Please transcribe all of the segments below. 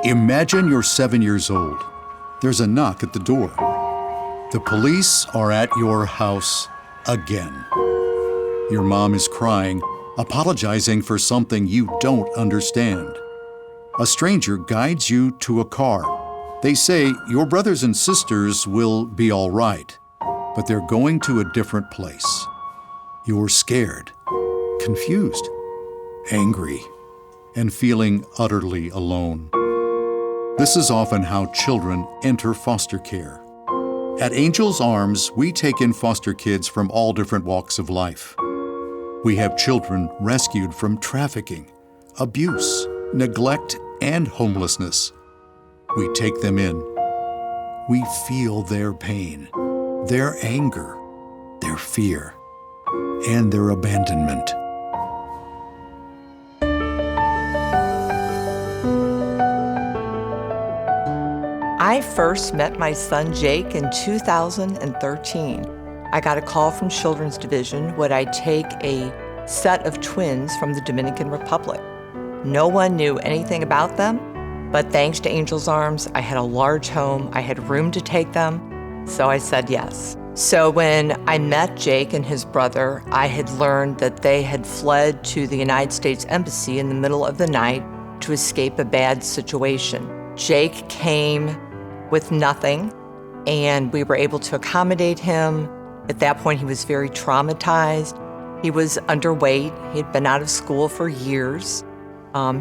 Imagine you're 7 years old. There's a knock at the door. The police are at your house again. Your mom is crying, apologizing for something you don't understand. A stranger guides you to a car. They say your brothers and sisters will be all right, but they're going to a different place. You're scared, confused, angry, and feeling utterly alone. This is often how children enter foster care. At Angel's Arms, we take in foster kids from all different walks of life. We have children rescued from trafficking, abuse, neglect, and homelessness. We take them in. We feel their pain, their anger, their fear, and their abandonment. I first met my son Jake in 2013. I got a call from Children's Division would I take a set of twins from the Dominican Republic. No one knew anything about them, but thanks to Angel's Arms, I had a large home, I had room to take them, so I said yes. So when I met Jake and his brother, I had learned that they had fled to the United States Embassy in the middle of the night to escape a bad situation. Jake came with nothing, and we were able to accommodate him. At that point, he was very traumatized. He was underweight. He had been out of school for years.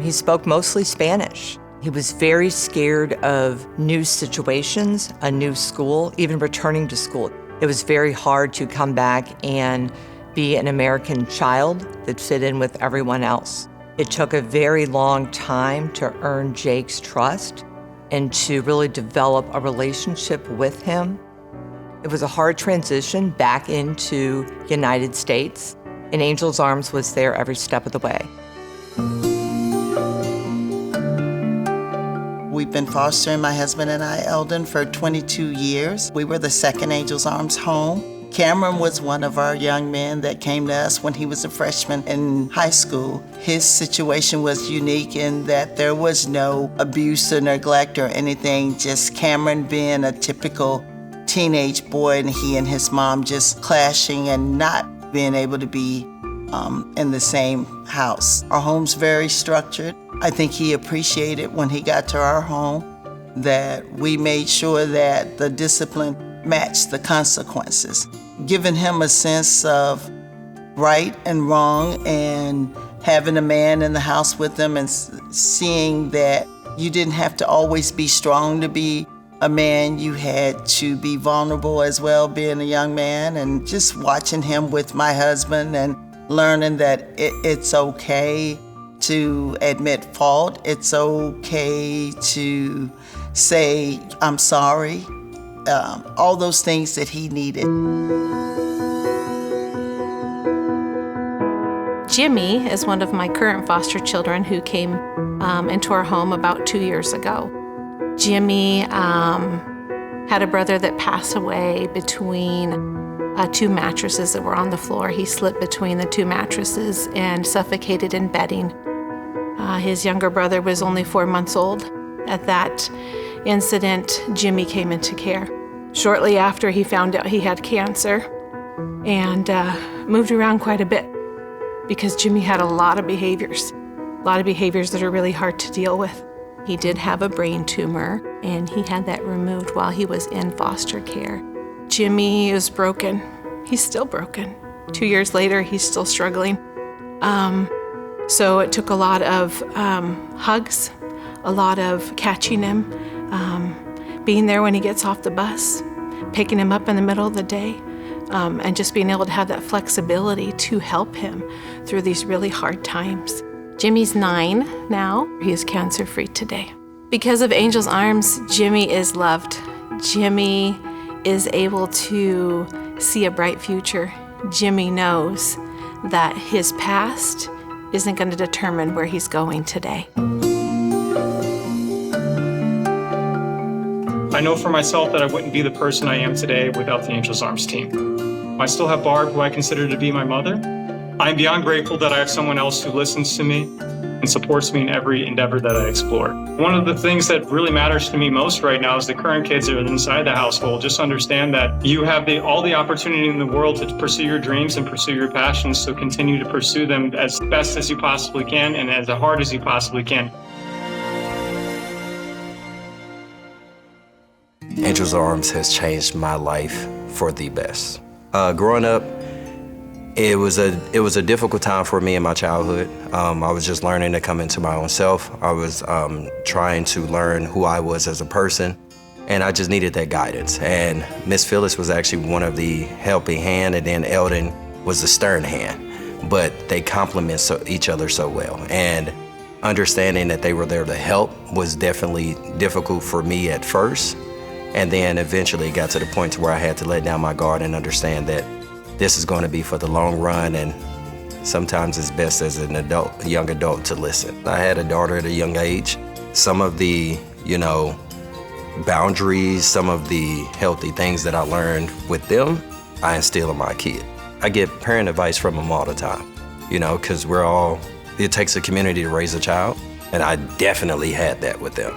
He spoke mostly Spanish. He was very scared of new situations, a new school, even returning to school. It was very hard to come back and be an American child that fit in with everyone else. It took a very long time to earn Jake's trust and to really develop a relationship with him. It was a hard transition back into the United States, and Angel's Arms was there every step of the way. We've been fostering, my husband and I, Eldon, for 22 years. We were the second Angel's Arms home. Cameron was one of our young men that came to us when he was a freshman in high school. His situation was unique in that there was no abuse or neglect or anything, just Cameron being a typical teenage boy and he and his mom just clashing and not being able to be in the same house. Our home's very structured. I think he appreciated when he got to our home that we made sure that the discipline matched the consequences, giving him a sense of right and wrong and having a man in the house with him and seeing that you didn't have to always be strong to be a man. You had to be vulnerable as well, being a young man, and just watching him with my husband and learning that it's okay to admit fault. It's okay to say, I'm sorry. All those things that he needed. Jimmy is one of my current foster children who came into our home about 2 years ago. Jimmy had a brother that passed away between two mattresses that were on the floor. He slipped between the two mattresses and suffocated in bedding. His younger brother was only 4 months old. At that incident, Jimmy came into care. Shortly after, he found out he had cancer and moved around quite a bit because Jimmy had a lot of behaviors that are really hard to deal with. He did have a brain tumor, and he had that removed while he was in foster care. Jimmy is broken. He's still broken. 2 years later, he's still struggling. So it took a lot of hugs, a lot of catching him, being there when he gets off the bus, picking him up in the middle of the day, and just being able to have that flexibility to help him through these really hard times. Jimmy's 9 now. He is cancer-free today. Because of Angel's Arms, Jimmy is loved. Jimmy is able to see a bright future. Jimmy knows that his past isn't going to determine where he's going today. I know for myself that I wouldn't be the person I am today without the Angel's Arms team. I still have Barb, who I consider to be my mother, I'm beyond grateful that I have someone else who listens to me and supports me in every endeavor that I explore. One of the things that really matters to me most right now is the current kids that are inside the household. Just understand that you have all the opportunity in the world to pursue your dreams and pursue your passions, so continue to pursue them as best as you possibly can and as hard as you possibly can. Angel's Arms has changed my life for the best. Growing up, it was a difficult time for me in my childhood. I was just learning to come into my own self. I was trying to learn who I was as a person, and I just needed that guidance. And Miss Phyllis was actually one of the helping hand, and then Eldon was the stern hand. But they complement each other so well. And understanding that they were there to help was definitely difficult for me at first. And then eventually it got to the point to where I had to let down my guard and understand that this is going to be for the long run, and sometimes it's best as a young adult to listen. I had a daughter at a young age. Some of the, boundaries, some of the healthy things that I learned with them, I instill in my kid. I get parent advice from them all the time, because it takes a community to raise a child, and I definitely had that with them.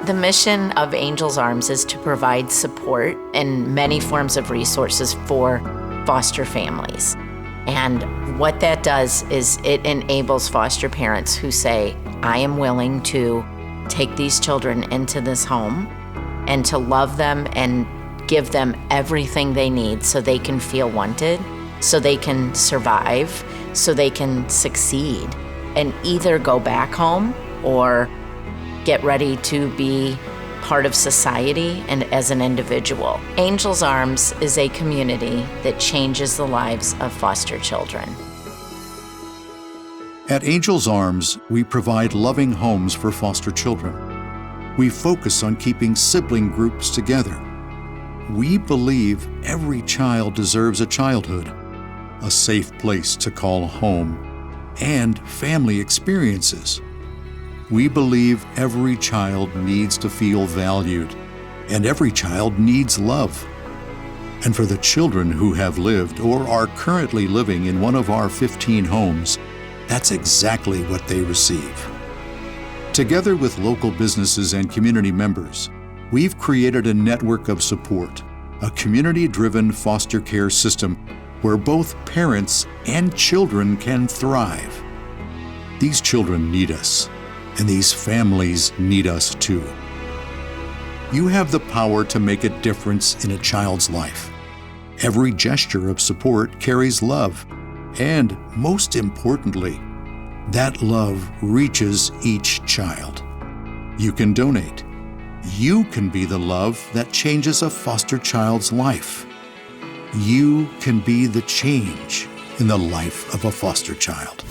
The mission of Angel's Arms is to provide support and many forms of resources for foster families. And what that does is it enables foster parents who say, I am willing to take these children into this home and to love them and give them everything they need so they can feel wanted, so they can survive, so they can succeed, and either go back home or get ready to be part of society and as an individual. Angel's Arms is a community that changes the lives of foster children. At Angel's Arms, we provide loving homes for foster children. We focus on keeping sibling groups together. We believe every child deserves a childhood, a safe place to call home, and family experiences. We believe every child needs to feel valued, and every child needs love. And for the children who have lived or are currently living in one of our 15 homes, that's exactly what they receive. Together with local businesses and community members, we've created a network of support, a community-driven foster care system where both parents and children can thrive. These children need us. And these families need us too. You have the power to make a difference in a child's life. Every gesture of support carries love, and most importantly, that love reaches each child. You can donate. You can be the love that changes a foster child's life. You can be the change in the life of a foster child.